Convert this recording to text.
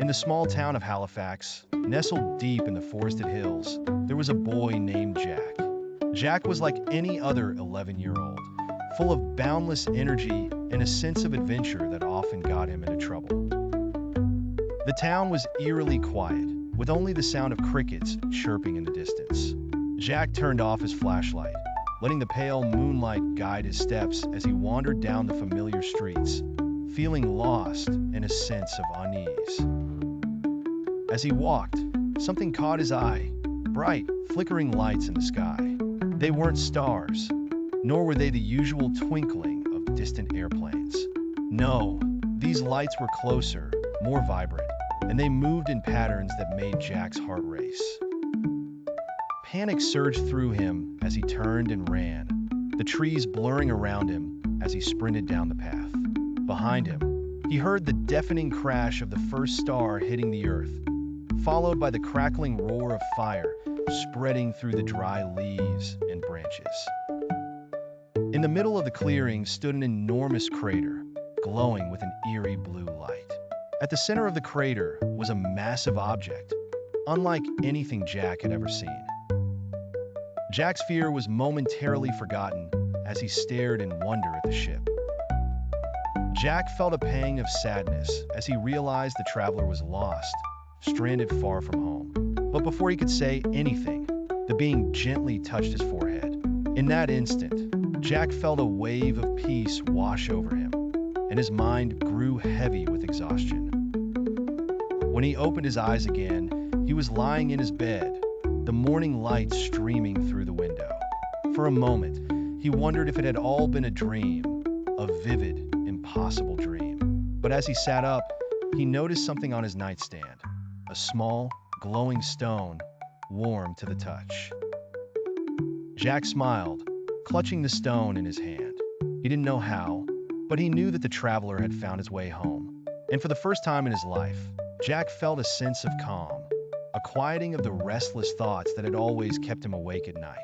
In the small town of Halifax, nestled deep in the forested hills, there was a boy named Jack. Jack was like any other 11-year-old, full of boundless energy and a sense of adventure that often got him into trouble. The town was eerily quiet, with only the sound of crickets chirping in the distance. Jack turned off his flashlight, letting the pale moonlight guide his steps as he wandered down the familiar streets, feeling lost and a sense of unease. As he walked, something caught his eye: bright, flickering lights in the sky. They weren't stars, nor were they the usual twinkling of distant airplanes. No, these lights were closer, more vibrant, and they moved in patterns that made Jack's heart race. Panic surged through him as he turned and ran, the trees blurring around him as he sprinted down the path. Behind him, he heard the deafening crash of the first star hitting the earth, followed by the crackling roar of fire spreading through the dry leaves and branches. In the middle of the clearing stood an enormous crater, glowing with an eerie blue light. At the center of the crater was a massive object, unlike anything Jack had ever seen. Jack's fear was momentarily forgotten as he stared in wonder at the ship. Jack felt a pang of sadness as he realized the traveler was lost, stranded far from home. But before he could say anything, the being gently touched his forehead. In that instant, Jack felt a wave of peace wash over him, and his mind grew heavy with exhaustion. When he opened his eyes again, he was lying in his bed, the morning light streaming through the window. For a moment, he wondered if it had all been a dream, a vivid, impossible dream. But as he sat up, he noticed something on his nightstand, a small, glowing stone, warm to the touch. Jack smiled, clutching the stone in his hand. He didn't know how, but he knew that the traveler had found his way home. And for the first time in his life, Jack felt a sense of calm, a quieting of the restless thoughts that had always kept him awake at night.